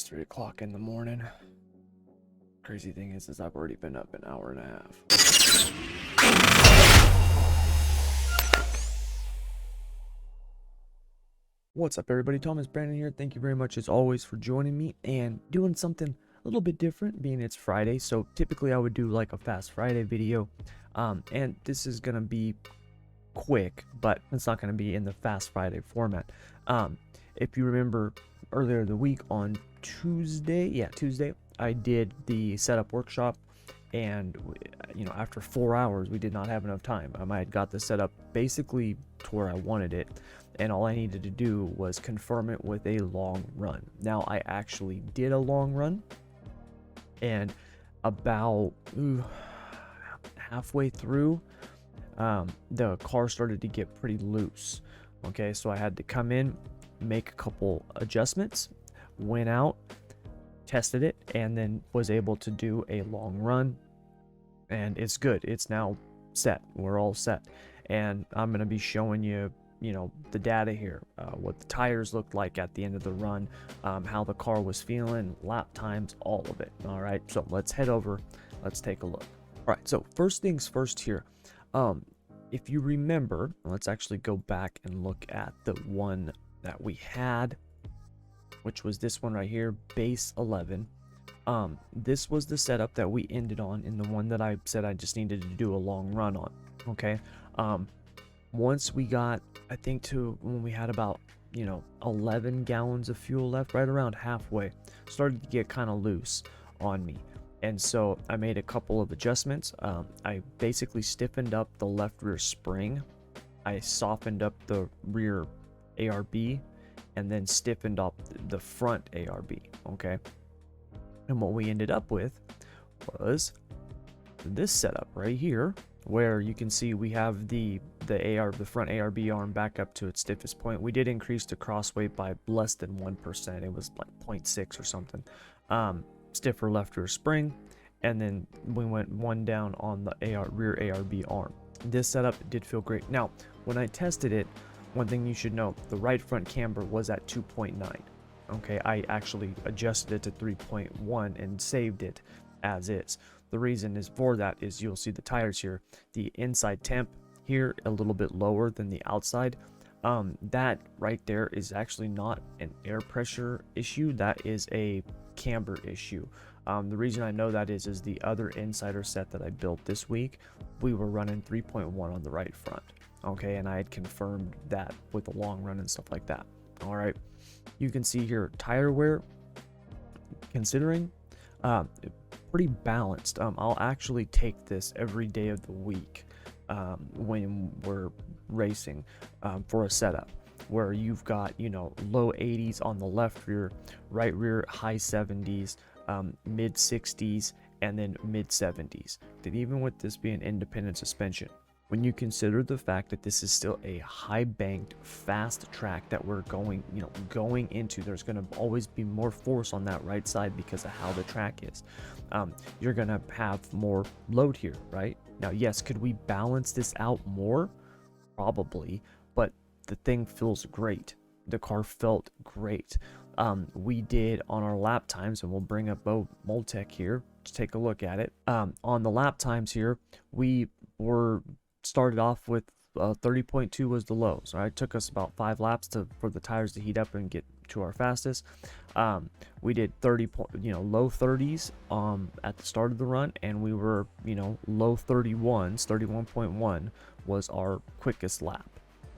3 o'clock in the morning. Crazy thing is I've already been up an hour and a half. What's up, everybody? Thomas Brandon here. Thank you very much as always for joining me and doing something a little bit different, being it's Friday. So typically I would do like a Fast Friday video, and this is gonna be quick, but it's not gonna be in the Fast Friday format. If you remember earlier the week on Tuesday, I did the setup workshop, and after 4 hours we did not have enough time. I had got the setup basically to where I wanted it, and all I needed to do was confirm it with a long run. Now I actually did a long run, and about halfway through, the car started to get pretty loose. Okay, so I had to come in, make a couple adjustments, went out, tested it, and then was able to do a long run, and it's good. It's now set. We're all set, and I'm going to be showing you the data here, what the tires looked like at the end of the run, how the car was feeling, lap times, all of it. All right, so let's head over, let's take a look. All right, so first things first here, if you remember, let's actually go back and look at the one that we had, which was this one right here, base 11. This was the setup that we ended on in the one that I said I just needed to do a long run on. Okay, once we got, I think, to when we had about 11 gallons of fuel left, right around halfway, started to get kind of loose on me, and so I made a couple of adjustments. I basically stiffened up the left rear spring, I softened up the rear ARB, and then stiffened up the front ARB. Okay, and what we ended up with was this setup right here, where you can see we have the front ARB arm back up to its stiffest point. We did increase the cross weight by less than 1%. It was like 0.6 or something. Stiffer left rear spring, and then we went one down on the rear ARB arm. This setup did feel great. Now, when I tested it, one thing you should know, the right front camber was at 2.9. Okay, I actually adjusted it to 3.1 and saved it as is. The reason is for that is you'll see the tires here, the inside temp here a little bit lower than the outside. That right there is actually not an air pressure issue, that is a camber issue. The reason I know that is the other insider set that I built this week, we were running 3.1 on the right front. Okay, and I had confirmed that with the long run and stuff like that. All right, you can see here tire wear, considering pretty balanced. I'll actually take this every day of the week when we're racing, for a setup where you've got low 80s on the left rear, right rear high 70s, mid 60s, and then mid 70s. And even with this being independent suspension, when you consider the fact that this is still a high banked fast track that we're going into, there's going to always be more force on that right side because of how the track is. You're going to have more load here, right? Now, yes, could we balance this out more? Probably, but the thing feels great. The car felt great. We did on our lap times, and we'll bring up Bo Moltec here to take a look at it. On the lap times here, we were started off with 30.2 was the low, so it took us about 5 laps for the tires to heat up and get to our fastest. We did low 30s at the start of the run, and we were low 31s. 31.1 was our quickest lap.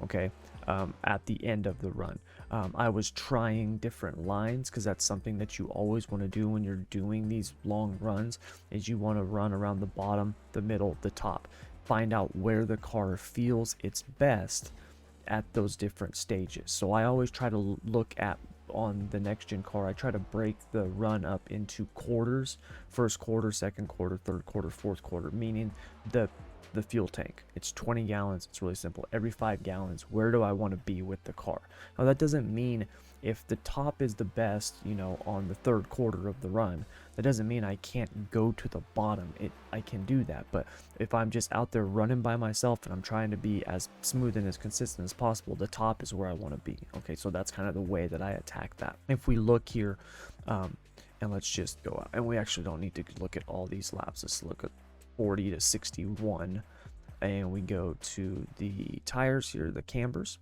Okay, at the end of the run, I was trying different lines because that's something that you always want to do when you're doing these long runs, is you want to run around the bottom, the middle, the top, find out where the car feels its best at those different stages. So I always try to look at, on the next gen car, I try to break the run up into quarters: first quarter, second quarter, third quarter, fourth quarter, meaning the the fuel tank. It's 20 gallons. It's really simple. Every 5 gallons, where do I want to be with the car? Now, that doesn't mean if the top is the best, you know, on the third quarter of the run, that doesn't mean I can't go to the bottom. I can do that. But if I'm just out there running by myself and I'm trying to be as smooth and as consistent as possible, the top is where I want to be. Okay, so that's kind of the way that I attack that. If we look here, and let's just go out, and we actually don't need to look at all these laps. Let's look at 40 to 61, and we go to the tires here, the cambers.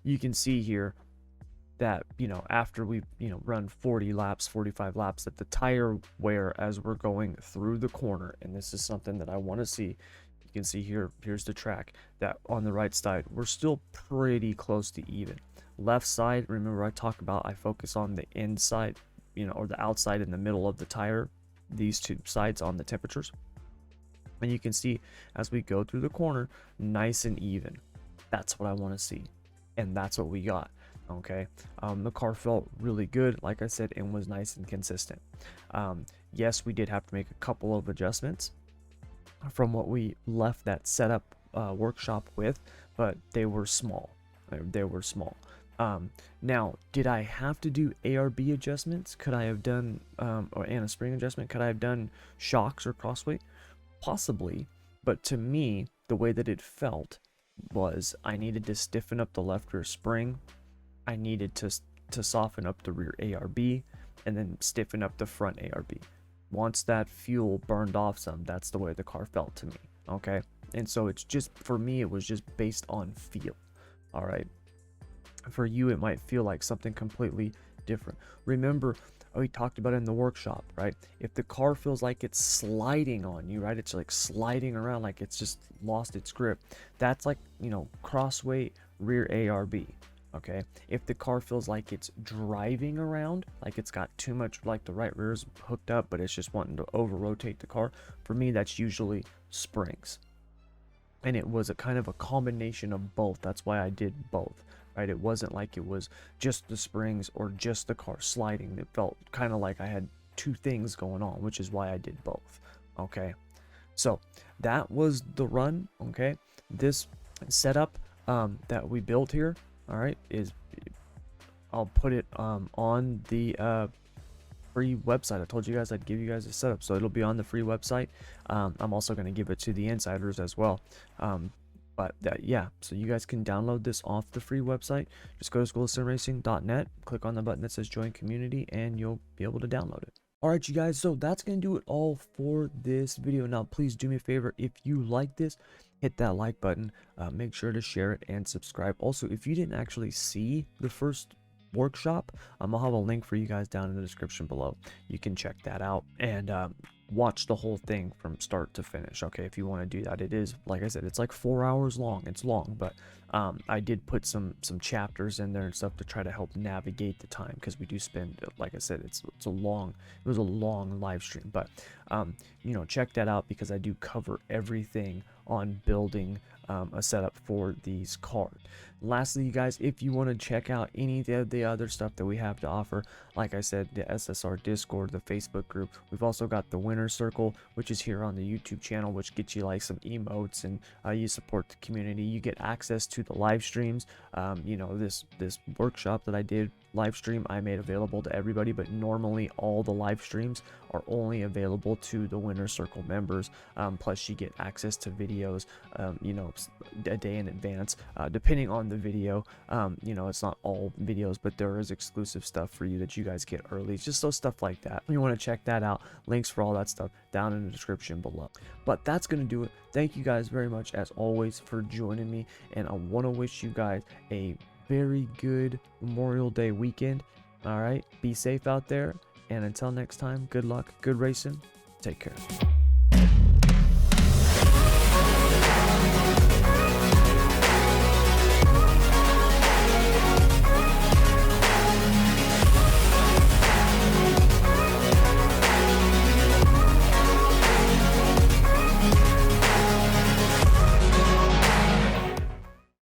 You can see here that, you know, after we, you know, run 40 laps, 45 laps, that the tire wear as we're going through the corner, and this is something that I want to see. You can see here, here's the track, that on the right side, we're still pretty close to even. Left side, remember I talked about, I focus on the inside, you know, or the outside in the middle of the tire, these two sides on the temperatures. And you can see as we go through the corner, nice and even. That's what I want to see, and that's what we got. Okay, the car felt really good, like I said, and was nice and consistent. Yes, we did have to make a couple of adjustments from what we left that setup workshop with, but they were small. They were small. Now, did I have to do ARB adjustments? Could I have done, and a spring adjustment? Could I have done shocks or crossweight? Possibly, but to me, the way that it felt was I needed to stiffen up the left rear spring. I needed to soften up the rear ARB, and then stiffen up the front ARB. Once that fuel burned off some, that's the way the car felt to me. Okay, and so it's just, for me, it was just based on feel. All right. For you, it might feel like something completely different. Remember, we talked about it in the workshop, right? If the car feels like it's sliding on you, right? It's like sliding around, like it's just lost its grip. That's like, you know, crossweight rear ARB. Okay. If the car feels like it's driving around, like it's got too much, like the right rear is hooked up, but it's just wanting to over rotate the car, for me, that's usually springs. And it was a kind of a combination of both. That's why I did both. Right? It wasn't like it was just the springs or just the car sliding. It felt kind of like I had two things going on, which is why I did both. Okay, so that was the run. Okay, this setup that we built here, all right, is, I'll put it on the free website. I told you guys I'd give you guys a setup, so it'll be on the free website. I'm also going to give it to the insiders as well. But yeah, so you guys can download this off the free website. Just go to schoolofsimracing.net, click on the button that says join community, and you'll be able to download it. All right, you guys, so that's going to do it all for this video. Now, please do me a favor. If you like this, hit that like button. Make sure to share it and subscribe. Also, if you didn't actually see the first workshop, I'll have a link for you guys down in the description below. You can check that out and watch the whole thing from start to finish. Okay, if you want to do that, it is, like I said, it's like 4 hours long. It's long, but I did put some chapters in there and stuff to try to help navigate the time, because we do spend, like I said, it was a long live stream. But you know, check that out, because I do cover everything on building a setup for these cars. Lastly, you guys, if you want to check out any of the other stuff that we have to offer, like I said, the SSR Discord, the Facebook group, we've also got the Winner Circle, which is here on the YouTube channel, which gets you like some emotes, and you support the community. You get access to the live streams. You know, this workshop that I did live stream, I made available to everybody, but normally all the live streams are only available to the Winner Circle members. Plus you get access to videos, you know, a day in advance, depending on the video. You know, it's not all videos, but there is exclusive stuff for you that you guys get early. It's just those stuff like that. You want to check that out. Links for all that stuff down in the description below. But that's going to do it. Thank you guys very much, as always, for joining me, and I want to wish you guys a very good Memorial Day weekend. All right, be safe out there, and until next time, good luck, good racing, take care.